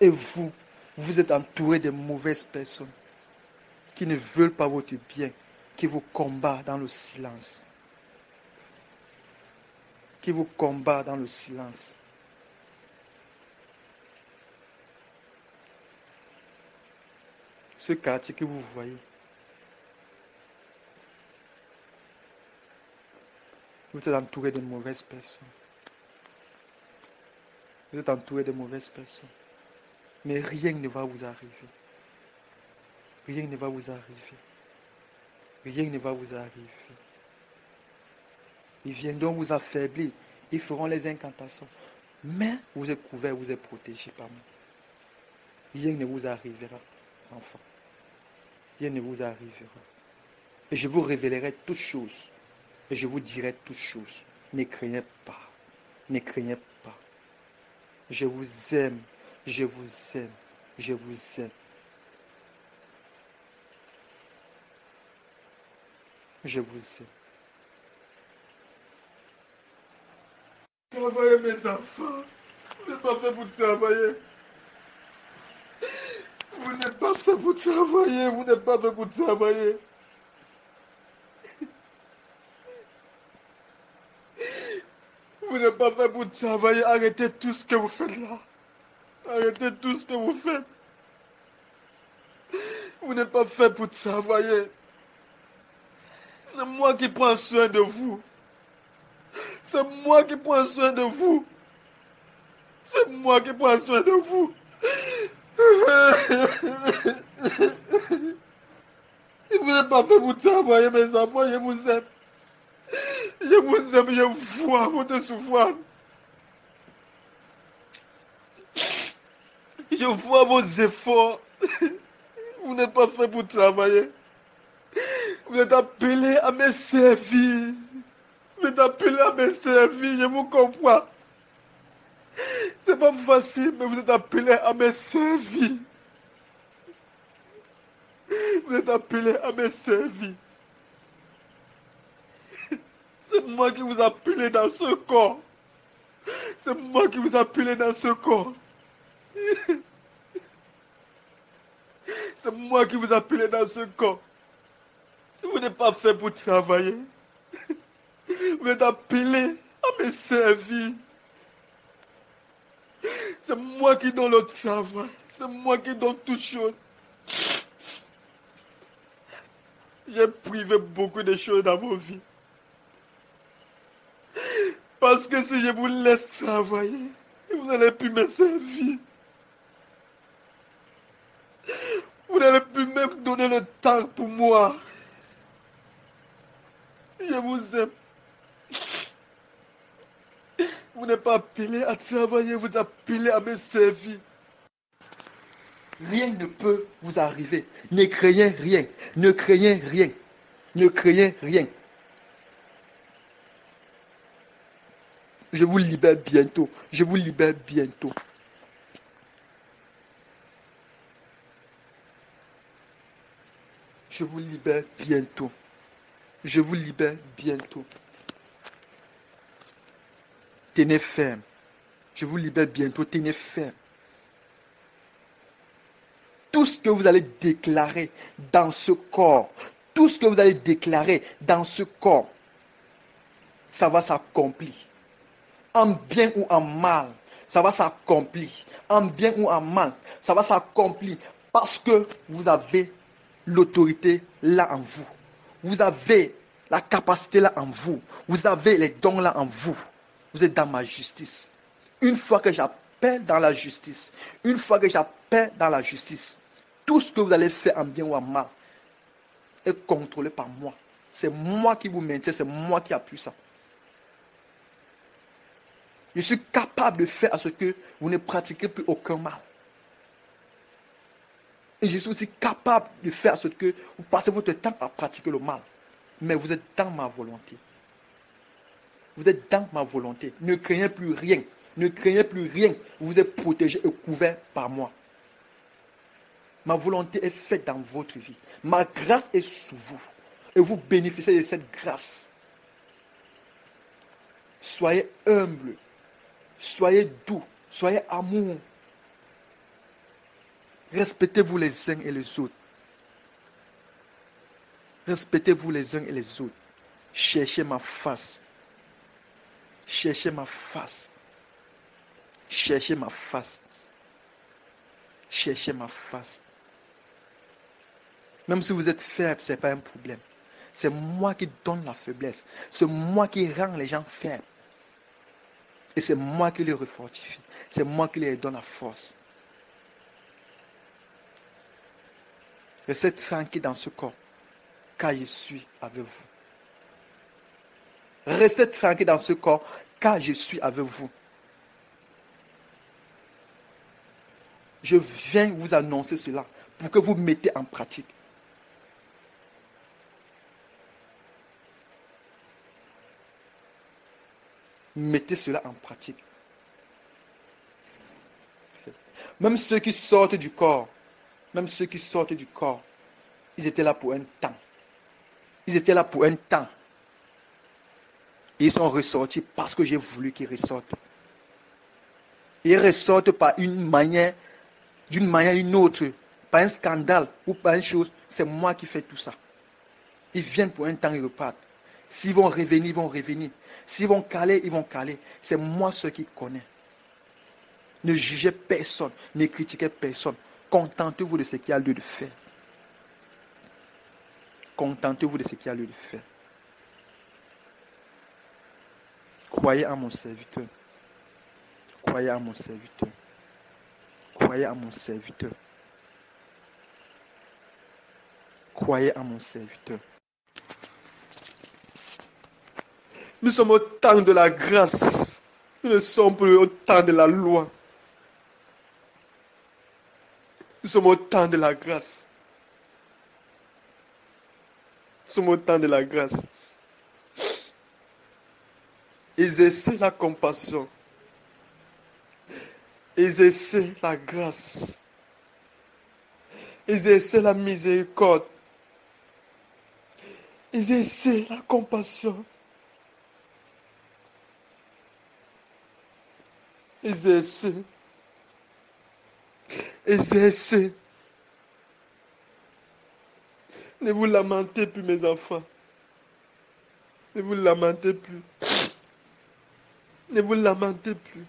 Et vous êtes entouré de mauvaises personnes qui ne veulent pas votre bien, qui vous combattent dans le silence. Qui vous combattent dans le silence. Ce quartier que vous voyez, vous êtes entouré de mauvaises personnes. Vous êtes entouré de mauvaises personnes. Mais rien ne va vous arriver. Rien ne va vous arriver. Rien ne va vous arriver. Ils viendront vous affaiblir. Ils feront les incantations. Mais vous êtes couverts, vous êtes protégés par moi. Rien ne vous arrivera, enfants. Rien ne vous arrivera. Et je vous révélerai toutes choses. Et je vous dirai toutes choses. Ne craignez pas. Ne craignez pas. Je vous aime. Je vous aime. Je vous aime. Je vous aime. Travaillez mes enfants. Vous n'êtes pas fait pour travailler. Vous n'êtes pas fait pour travailler. Vous n'êtes pas fait pour travailler. Vous n'êtes pas fait pour travailler. Arrêtez tout ce que vous faites là. Arrêtez tout ce que vous faites. Vous n'êtes pas fait pour travailler. C'est moi qui prends soin de vous. C'est moi qui prends soin de vous. C'est moi qui prends soin de vous. Vous n'êtes pas fait pour travailler, mes enfants. Je vous aime. Je vous aime. Je vois votre souffrance. Je vois vos efforts. Vous n'êtes pas fait pour travailler. Vous êtes appelé à me servir. Vous êtes appelé à me servir. Je vous comprends. C'est pas facile, mais vous êtes appelé à me servir. Vous êtes appelé à me servir. C'est moi qui vous ai appelé dans ce corps. C'est moi qui vous ai appelé dans ce corps. C'est moi qui vous ai appelé dans ce corps. Vous n'êtes pas fait pour travailler. Vous êtes appelé à me servir. C'est moi qui donne le travail. C'est moi qui donne toutes choses. J'ai privé beaucoup de choses dans vos vies. Parce que si je vous laisse travailler, vous n'allez plus me servir. Vous n'allez plus même donner le temps pour moi. Je vous aime. Vous n'êtes pas appelé à travailler, vous êtes appelé à me servir. Rien ne peut vous arriver. Ne craignez rien. Ne craignez rien. Ne craignez rien. Je vous libère bientôt. Je vous libère bientôt. Je vous libère bientôt. Je vous libère bientôt. Tenez ferme. Je vous libère bientôt. Tenez ferme. Tout ce que vous allez déclarer dans ce corps, tout ce que vous allez déclarer dans ce corps, ça va s'accomplir. En bien ou en mal, ça va s'accomplir. En bien ou en mal, ça va s'accomplir. Parce que vous avez l'autorité là en vous. Vous avez la capacité là en vous. Vous avez les dons là en vous. Vous êtes dans ma justice. Une fois que j'appelle dans la justice, une fois que j'appelle dans la justice, tout ce que vous allez faire en bien ou en mal est contrôlé par moi. C'est moi qui vous maintiens, c'est moi qui appuie ça. Je suis capable de faire à ce que vous ne pratiquez plus aucun mal. Et je suis aussi capable de faire à ce que vous passez votre temps à pratiquer le mal. Mais vous êtes dans ma volonté. Vous êtes dans ma volonté. Ne craignez plus rien. Ne craignez plus rien. Vous êtes protégé et couvert par moi. Ma volonté est faite dans votre vie. Ma grâce est sous vous. Et vous bénéficiez de cette grâce. Soyez humble. Soyez doux. Soyez amour. Respectez-vous les uns et les autres. Respectez-vous les uns et les autres. Cherchez ma face. Cherchez ma face. Cherchez ma face. Cherchez ma face. Même si vous êtes faible, ce n'est pas un problème. C'est moi qui donne la faiblesse. C'est moi qui rend les gens faibles. Et c'est moi qui les refortifie. C'est moi qui les donne la force. Restez tranquille dans ce corps, car je suis avec vous. Restez tranquille dans ce corps, car je suis avec vous. Je viens vous annoncer cela pour que vous mettez en pratique. Mettez cela en pratique. Même ceux qui sortent du corps, ils étaient là pour un temps. Ils étaient là pour un temps. Et ils sont ressortis parce que j'ai voulu qu'ils ressortent. Ils ressortent par d'une manière ou une autre, par un scandale ou par une chose. C'est moi qui fais tout ça. Ils viennent pour un temps, ils repartent. S'ils vont revenir, ils vont revenir. S'ils vont caler, ils vont caler. C'est moi ceux qui connais. Ne jugez personne, ne critiquez personne. Contentez-vous de ce qu'il y a lieu de faire. Contentez-vous de ce qu'il y a lieu de faire. Croyez en mon serviteur. Croyez en mon serviteur. Croyez en mon serviteur. Croyez en mon serviteur. Nous sommes au temps de la grâce. Nous ne sommes plus au temps de la loi. Nous sommes au temps de la grâce. Nous sommes au temps de la grâce. Exercez la compassion. Exercez la grâce. Exercez la miséricorde. Exercez la compassion. Exercez. Exercez. Ne vous lamentez plus, mes enfants. Ne vous lamentez plus. Ne vous lamentez plus.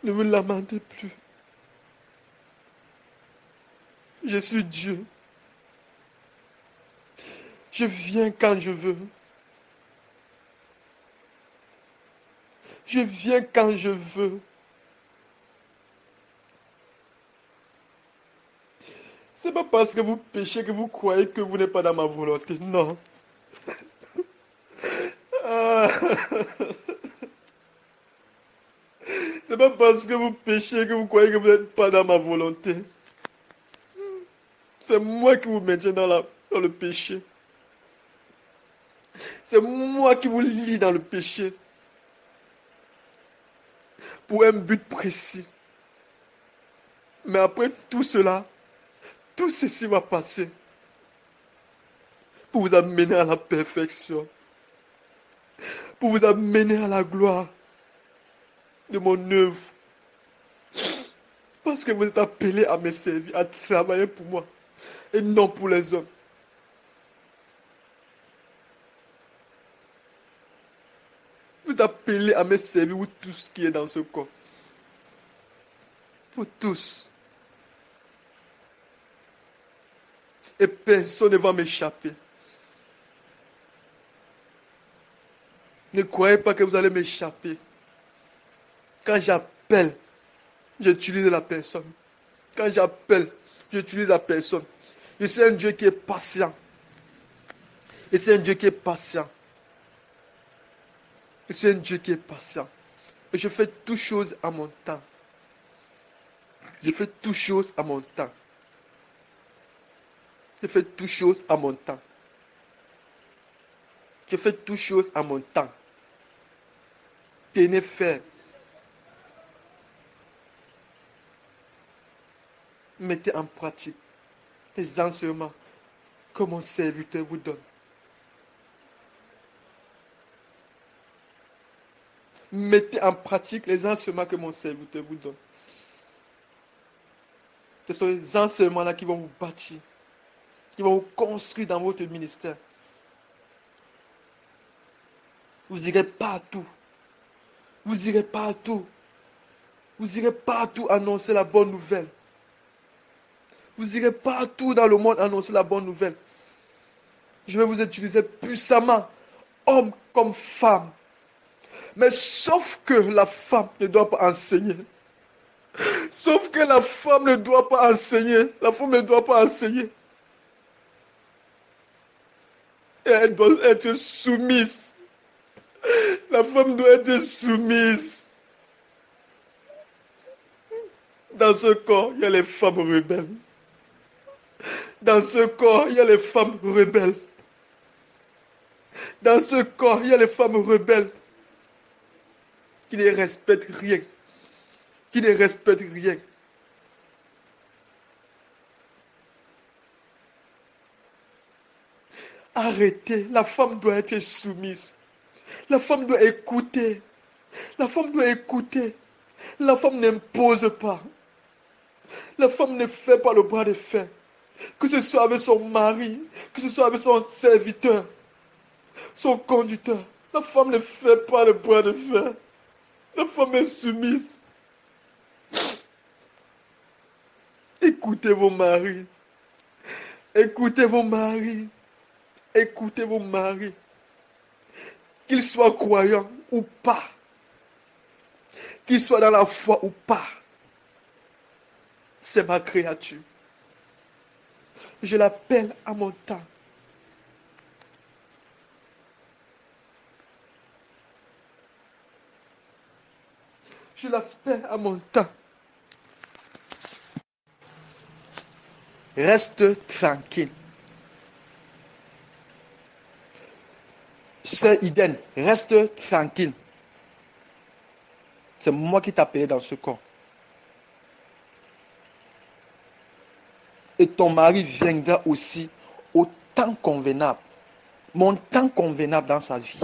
Ne vous lamentez plus. Je suis Dieu. Je viens quand je veux. Je viens quand je veux. C'est pas parce que vous péchez que vous croyez que vous n'êtes pas dans ma volonté. Non. Ah. C'est pas parce que vous péchez que vous croyez que vous n'êtes pas dans ma volonté. C'est moi qui vous maintiens dans le péché. C'est moi qui vous lie dans le péché. Pour un but précis. Mais après tout cela, tout ceci va passer. Pour vous amener à la perfection. Pour vous amener à la gloire de mon œuvre. Parce que vous êtes appelés à me servir, à travailler pour moi. Et non pour les hommes. Vous êtes appelés à me servir pour tout ce qui est dans ce corps. Pour tous. Et personne ne va m'échapper. Ne croyez pas que vous allez m'échapper. Quand j'appelle, j'utilise la personne. Quand j'appelle, j'utilise la personne. Je suis un Dieu qui est patient. Et c'est un Dieu qui est patient. Et c'est un Dieu qui est patient. Et je fais toutes choses à mon temps. Je fais toutes choses à mon temps. Je fais toutes choses à mon temps. Je fais toutes choses à mon temps. Tenez ferme. Mettez en pratique les enseignements que mon serviteur vous donne. Mettez en pratique les enseignements que mon serviteur vous donne. Ce sont les enseignements-là qui vont vous bâtir, qui vont vous construire dans votre ministère. Vous irez partout. Vous irez partout. Vous irez partout annoncer la bonne nouvelle. Vous irez partout dans le monde annoncer la bonne nouvelle. Je vais vous utiliser puissamment, homme comme femme. Mais sauf que la femme ne doit pas enseigner. Sauf que la femme ne doit pas enseigner. La femme ne doit pas enseigner. Et elle doit être soumise. La femme doit être soumise. Dans ce corps, il y a les femmes rebelles. Dans ce corps, il y a les femmes rebelles. Dans ce corps, il y a les femmes rebelles qui ne respectent rien. Qui ne respectent rien. Arrêtez. La femme doit être soumise. La femme doit écouter. La femme doit écouter. La femme n'impose pas. La femme ne fait pas le bras de fer. Que ce soit avec son mari, que ce soit avec son serviteur, son conducteur. La femme ne fait pas le bras de fer. La femme est soumise. Écoutez vos maris. Écoutez vos maris. Écoutez vos maris. Qu'ils soient croyants ou pas. Qu'ils soient dans la foi ou pas. C'est ma créature. Je l'appelle à mon temps. Je l'appelle à mon temps. Reste tranquille. Sœur Iden, reste tranquille. C'est moi qui t'ai appelé dans ce corps. Et ton mari viendra aussi au temps convenable. Mon temps convenable dans sa vie.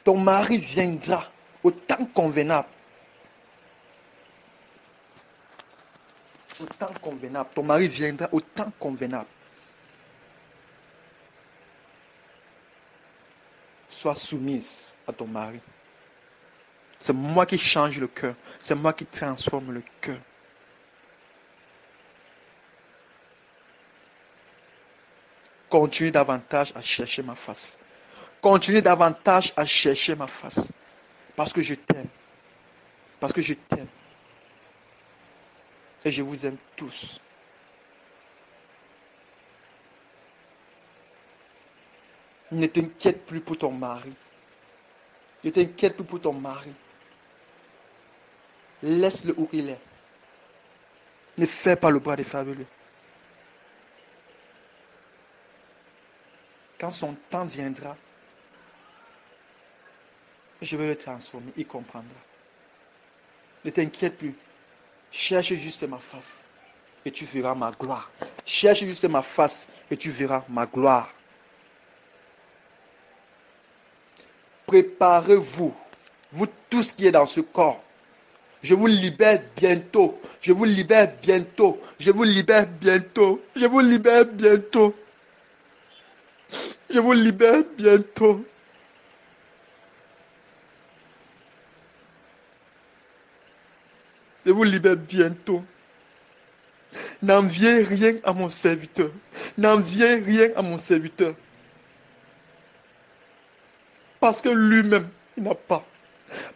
Ton mari viendra au temps convenable. Au temps convenable. Ton mari viendra au temps convenable. Sois soumise à ton mari. C'est moi qui change le cœur. C'est moi qui transforme le cœur. Continue davantage à chercher ma face. Continue davantage à chercher ma face. Parce que je t'aime. Parce que je t'aime. Et je vous aime tous. Ne t'inquiète plus pour ton mari. Ne t'inquiète plus pour ton mari. Laisse-le où il est. Ne fais pas le bras de fer avec lui. Quand son temps viendra, je vais le transformer, il comprendra. Ne t'inquiète plus. Cherche juste ma face et tu verras ma gloire. Cherche juste ma face et tu verras ma gloire. Préparez-vous, vous tous qui êtes dans ce corps. Je vous libère bientôt. Je vous libère bientôt. Je vous libère bientôt. Je vous libère bientôt. Je vous libère bientôt. Je vous libère bientôt. N'enviez rien à mon serviteur. N'enviez rien à mon serviteur. Parce que lui-même, il n'a pas.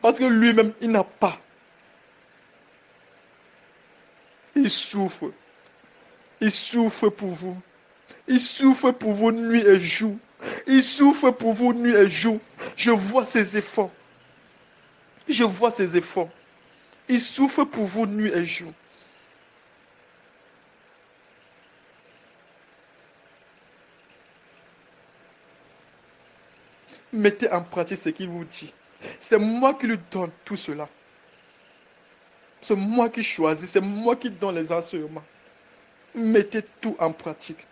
Parce que lui-même, il n'a pas. Il souffre. Il souffre pour vous. Il souffre pour vous nuit et jour. Il souffre pour vous nuit et jour. Je vois ses efforts. Je vois ses efforts. Il souffre pour vous nuit et jour. Mettez en pratique ce qu'il vous dit. C'est moi qui lui donne tout cela. C'est moi qui choisis. C'est moi qui donne les enseignements. Mettez tout en pratique.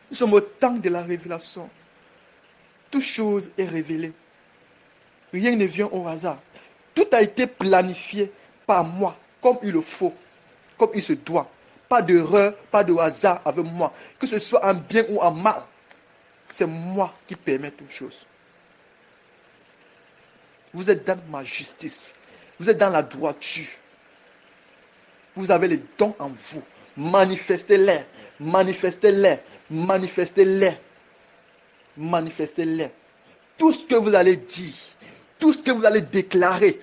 Nous sommes au temps de la révélation. Toute chose est révélée. Rien ne vient au hasard. Tout a été planifié par moi, comme il le faut, comme il se doit. Pas d'erreur, pas de hasard avec moi. Que ce soit en bien ou en mal, c'est moi qui permets toutes choses. Vous êtes dans ma justice. Vous êtes dans la droiture. Vous avez les dons en vous. Manifestez-les. Manifestez-les. Manifestez-les. Manifestez-les. Tout ce que vous allez dire, tout ce que vous allez déclarer,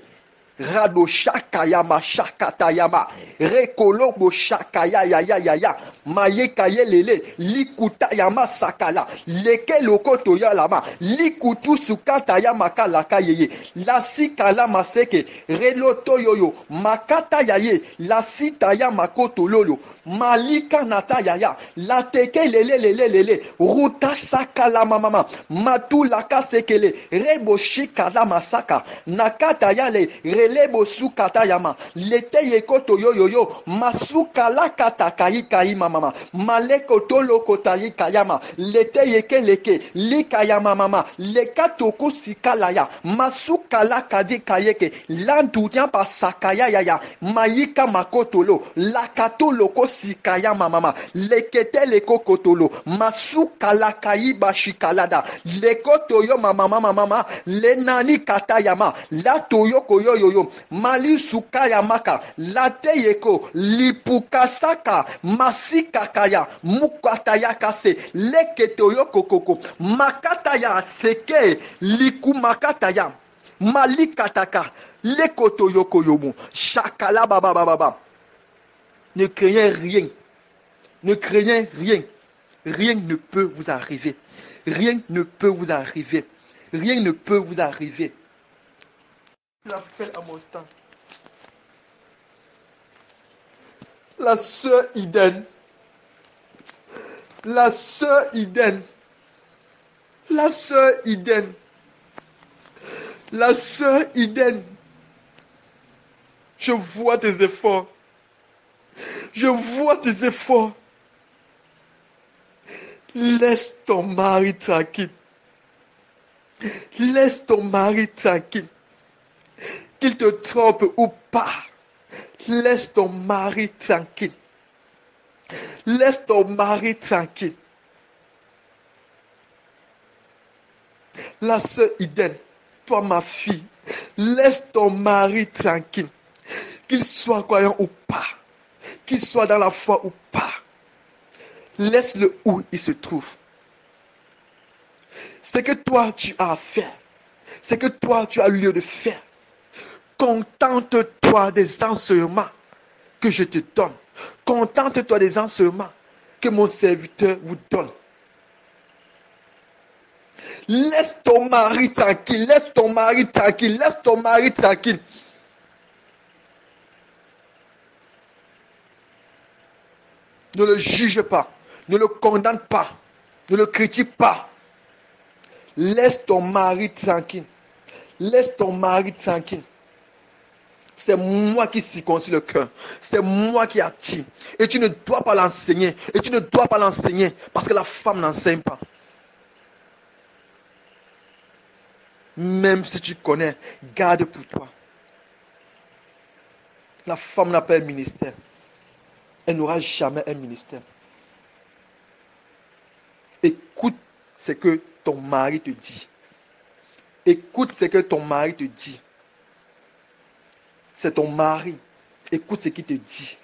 Rado shakayama shakatayama rekolo bo shakaya ya ya ya ya maye kaye lele likuta yama sakala leke loko toya lama likutu sukata ya makala kayeye la sikala maseke relo toyoyo makata yaye la sita ya makoto lolo malika nata yaya la teke lele lele lele ruta sakala mama matu laka sekele rebo shikala masaka nakata yale relebo sukata yama lete yekoto yoyoyo masuka la kata kai mama maleko tolo kotayi kayama lete yeke leke likayama mama lekato kusikala ya masuka la kadi kayeke lantunya pasakaya ya mayika makotolo lakatolo kosikaya mama lekete leko kotolo masuka la kaiba shikalada lekoto yo mama lenani katayama la toyo koyoyo mali sukaya maka late yeko lipukasaka masika kaya mukataya kase leketoyo kokoko makataya seke liku makataya malikataka lekotoyo koyobo shakala baba. Ne craignez rien. Ne craignez rien. Rien ne peut vous arriver. Rien ne peut vous arriver. Rien ne peut vous arriver. L'appel à mon temps. La sœur Iden. La sœur Iden. La sœur Iden. La sœur Iden. Je vois tes efforts. Je vois tes efforts. Laisse ton mari tranquille. Laisse ton mari tranquille. Qu'il te trompe ou pas. Laisse ton mari tranquille. Laisse ton mari tranquille. La sœur Iden, toi ma fille, laisse ton mari tranquille. Qu'il soit croyant ou pas. Qu'il soit dans la foi ou pas. Laisse-le où il se trouve. C'est que toi tu as à faire. C'est que toi tu as lieu de faire. Contente-toi des enseignements que je te donne. Contente-toi des enseignements que mon serviteur vous donne. Laisse ton mari tranquille. Laisse ton mari tranquille. Laisse ton mari tranquille. Ne le juge pas. Ne le condamne pas. Ne le critique pas. Laisse ton mari tranquille. Laisse ton mari tranquille. C'est moi qui circoncis le cœur. C'est moi qui attire. Et tu ne dois pas l'enseigner. Et tu ne dois pas l'enseigner parce que la femme n'enseigne pas. Même si tu connais, garde pour toi. La femme n'a pas un ministère. Elle n'aura jamais un ministère. Écoute ce que ton mari te dit. Écoute ce que ton mari te dit. C'est ton mari. Écoute ce qu'il te dit.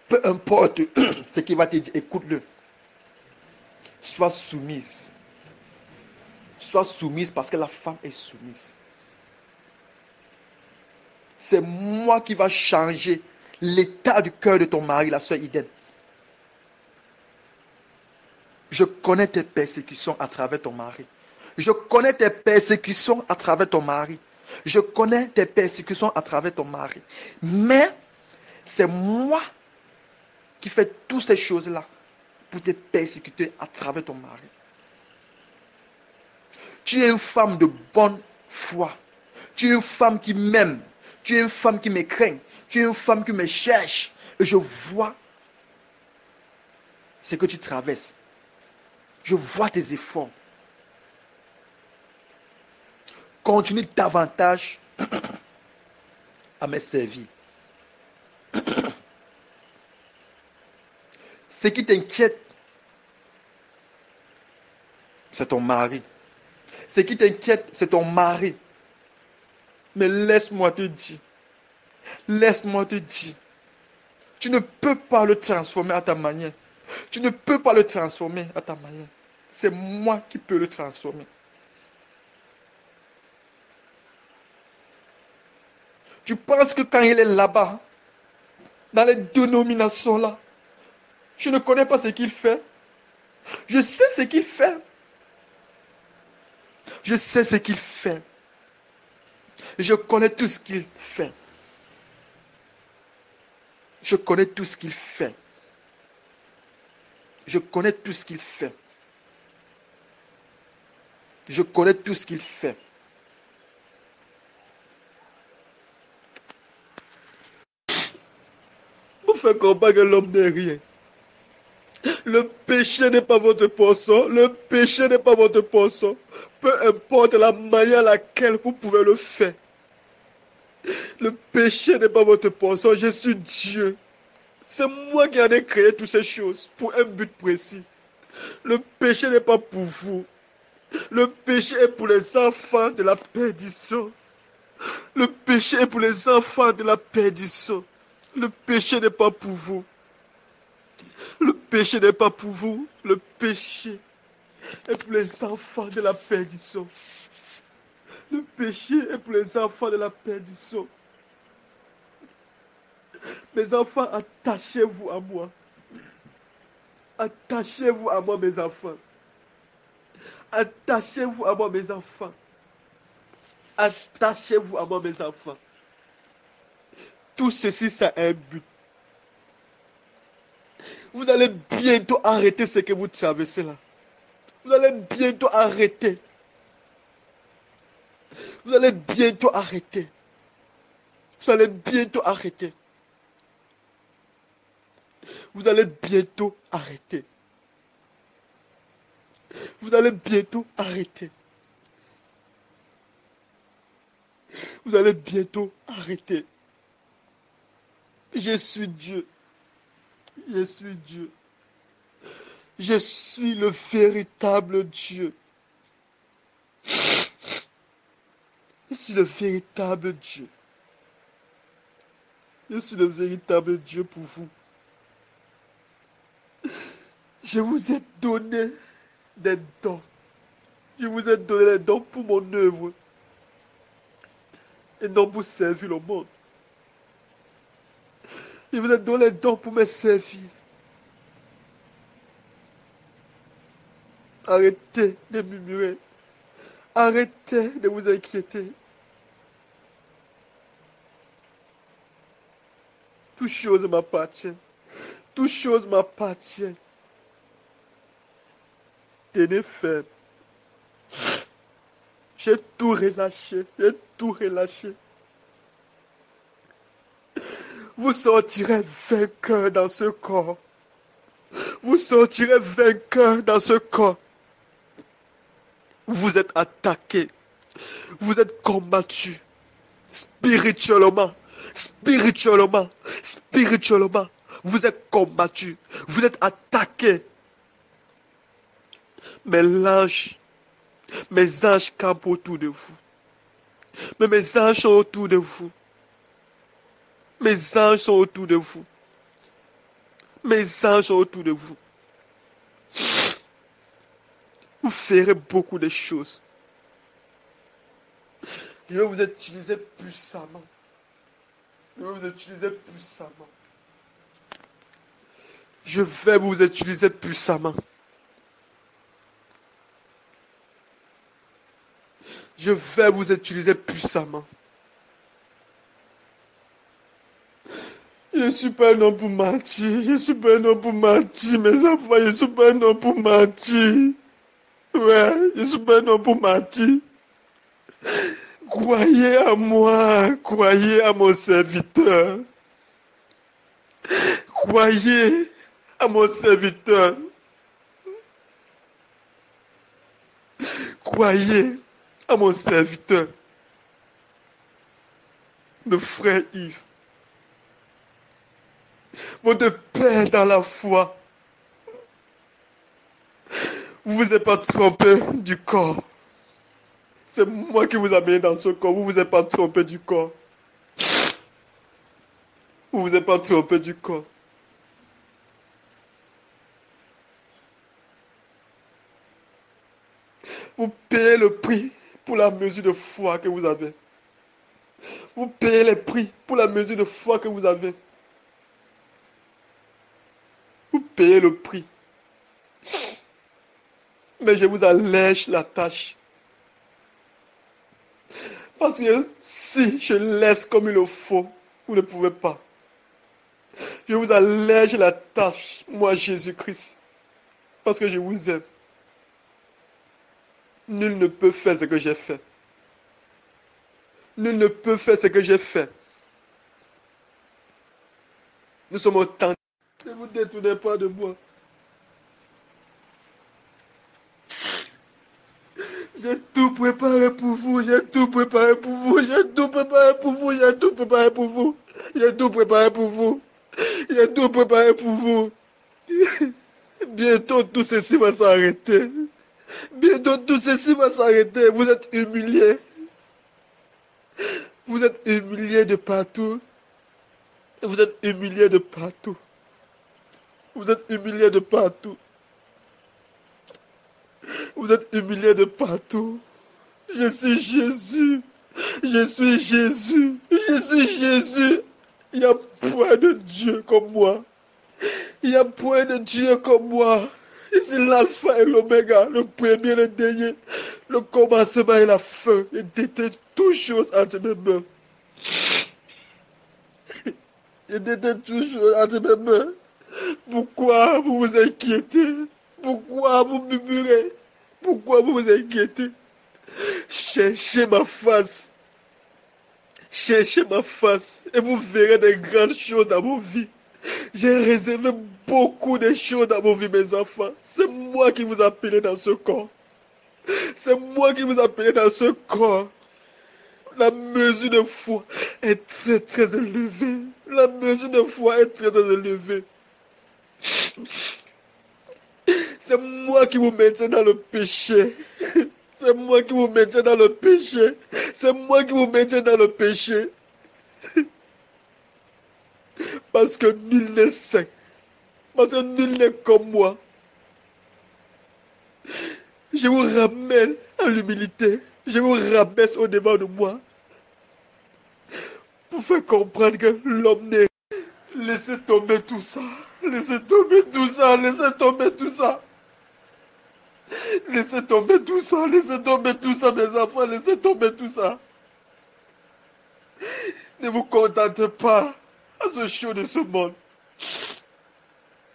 Peu importe ce qu'il va te dire, écoute-le. Sois soumise. Sois soumise parce que la femme est soumise. C'est moi qui va changer l'état du cœur de ton mari, la sœur Iden. Je connais tes persécutions à travers ton mari. Je connais tes persécutions à travers ton mari. Je connais tes persécutions à travers ton mari. Mais c'est moi qui fais toutes ces choses-là pour te persécuter à travers ton mari. Tu es une femme de bonne foi. Tu es une femme qui m'aime. Tu es une femme qui me craint. Tu es une femme qui me cherche. Et je vois ce que tu traverses. Je vois tes efforts. continuer davantage à me servir. Ce qui t'inquiète, c'est ton mari. Ce qui t'inquiète, c'est ton mari. Mais laisse-moi te dire, tu ne peux pas le transformer à ta manière. Tu ne peux pas le transformer à ta manière. C'est moi qui peux le transformer. Tu penses que quand il est là-bas, dans les dénominations là, je ne connais pas ce qu'il fait. Je sais ce qu'il fait. Je sais ce qu'il fait. Je connais tout ce qu'il fait. Je connais tout ce qu'il fait. Je connais tout ce qu'il fait. Je connais tout ce qu'il fait. Vous faites comprendre que l'homme n'est rien. Le péché n'est pas votre portion. Le péché n'est pas votre portion. Peu importe la manière à laquelle vous pouvez le faire. Le péché n'est pas votre portion. Je suis Dieu. C'est moi qui en ai créé toutes ces choses pour un but précis. Le péché n'est pas pour vous. Le péché est pour les enfants de la perdition. Le péché est pour les enfants de la perdition. Le péché n'est pas pour vous. Le péché n'est pas pour vous. Le péché est pour les enfants de la perdition. Le péché est pour les enfants de la perdition. Mes enfants, attachez-vous à moi. Attachez-vous à moi, mes enfants. Attachez-vous à moi, mes enfants. Attachez-vous à moi, mes enfants. Tout ceci, ça a un but. Vous allez bientôt arrêter ce que vous traversez là. Vous allez bientôt arrêter. Vous allez bientôt arrêter. Vous allez bientôt arrêter. Vous allez bientôt arrêter. Vous allez bientôt arrêter. Vous allez bientôt arrêter. Je suis Dieu. Je suis Dieu. Je suis le véritable Dieu. Je suis le véritable Dieu. Je suis le véritable Dieu pour vous. Je vous ai donné des dons. Je vous ai donné des dons pour mon œuvre. Et non pour servir le monde. Je vous ai donné des dons pour me servir. Arrêtez de murmurer. Arrêtez de vous inquiéter. Toute chose m'appartient. Toute chose m'appartient. Tenez ferme. J'ai tout relâché. J'ai tout relâché. Vous sortirez vainqueur dans ce corps. Vous sortirez vainqueur dans ce corps. Vous êtes attaqué. Vous êtes combattu. Spirituellement. Spirituellement. Spirituellement. Vous êtes combattu. Vous êtes attaqué. Mais mes anges campent autour de vous. Mais mes anges sont autour de vous. Mes anges sont autour de vous. Mes anges sont autour de vous. Vous ferez beaucoup de choses. Je vais vous utiliser puissamment. Je vais vous utiliser puissamment. Je vais vous utiliser puissamment. Je vais vous utiliser puissamment. Je ne suis pas un homme pour mentir. Je ne suis pas un homme pour mentir, mes enfants. Je ne suis pas un homme pour mentir. Ouais, je ne suis pas un homme pour mentir. Croyez à moi. Croyez à mon serviteur. Croyez à mon serviteur. Croyez à mon serviteur. le frère Yves, votre père dans la foi, vous vous êtes pas trompé du corps. C'est moi qui vous ai amené dans ce corps. Vous vous êtes pas trompé du corps. Vous vous êtes pas trompé du corps. Vous payez le prix pour la mesure de foi que vous avez. Vous payez le prix pour la mesure de foi que vous avez. Vous payez le prix. Mais je vous allège la tâche. Parce que si je laisse comme il le faut, vous ne pouvez pas. Je vous allège la tâche, moi Jésus-Christ. Parce que je vous aime. Nul ne peut faire ce que j'ai fait. Nul ne peut faire ce que j'ai fait. Nous sommes au temps. Ne vous détournez pas de moi. J'ai tout préparé pour vous. J'ai tout préparé pour vous. J'ai tout préparé pour vous. J'ai tout préparé pour vous. J'ai tout préparé pour vous. J'ai tout préparé pour vous. Bientôt tout ceci va s'arrêter. Bientôt tout ceci va s'arrêter. Vous êtes humiliés. Vous êtes humiliés de partout. Vous êtes humiliés de partout. Vous êtes humiliés de partout. Vous êtes humiliés de partout. Je suis Jésus. Je suis Jésus. Je suis Jésus. Il n'y a point de Dieu comme moi. Il n'y a point de Dieu comme moi. Je suis l'alpha et l'oméga, le premier et le dernier, le commencement et la fin. Je déteste toutes choses entre mes mains. Je déteste toutes choses entre mes mains. Pourquoi vous vous inquiétez? Pourquoi vous murmurez? Pourquoi vous vous inquiétez? Cherchez ma face. Cherchez ma face et vous verrez des grandes choses dans vos vies. J'ai réservé beaucoup de choses dans vos vies, mes enfants. C'est moi qui vous ai appelé dans ce corps. C'est moi qui vous ai appelé dans ce corps. La mesure de foi est très très élevée. La mesure de foi est très très élevée. C'est moi qui vous maintiens dans le péché. C'est moi qui vous maintiens dans le péché. C'est moi qui vous maintiens dans le péché. Parce que nul n'est saint. Parce que nul n'est comme moi. Je vous ramène à l'humilité. Je vous rabaisse au devant de moi. Pour faire comprendre que l'homme n'est... Laissez tomber tout ça. Laissez tomber tout ça. Laissez tomber tout ça. Laissez tomber tout ça. Laissez tomber tout ça, mes enfants. Laissez tomber tout ça. Ne vous contentez pas à ce show de ce monde.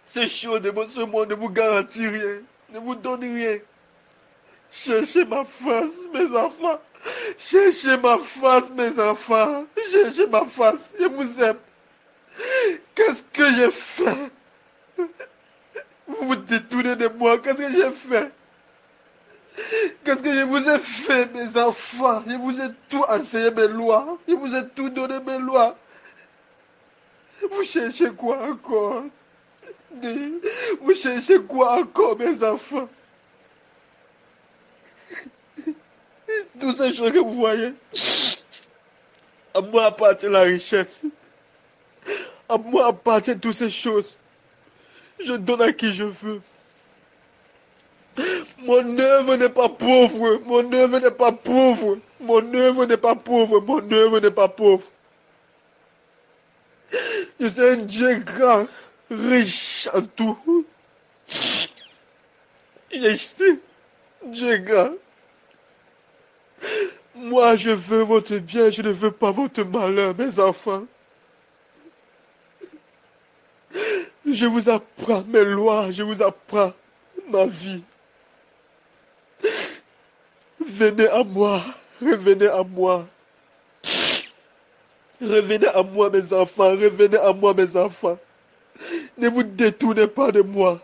Ce show de ce monde ne vous garantit rien. Ne vous donne rien. Cherchez ma face, mes enfants. Cherchez ma face, mes enfants. Cherchez ma face. Je vous aime. Qu'est-ce que j'ai fait? Vous vous détournez de moi. Qu'est-ce que j'ai fait? Qu'est-ce que je vous ai fait, mes enfants? Je vous ai tout enseigné, mes lois. Je vous ai tout donné, mes lois. Vous cherchez quoi encore? Vous cherchez quoi encore, mes enfants? Toutes ces choses que vous voyez, à moi appartient la richesse. À moi appartiennent toutes ces choses. Je donne à qui je veux. Mon œuvre n'est pas pauvre. Mon œuvre n'est pas pauvre. Mon œuvre n'est pas pauvre. Mon œuvre n'est pas pauvre. Je suis un Dieu grand, riche en tout. Je suis Dieu grand. Moi, je veux votre bien, je ne veux pas votre malheur, mes enfants. Je vous apprends mes lois, je vous apprends ma vie. Venez à moi, revenez à moi. Revenez à moi, mes enfants, revenez à moi, mes enfants. Ne vous détournez pas de moi.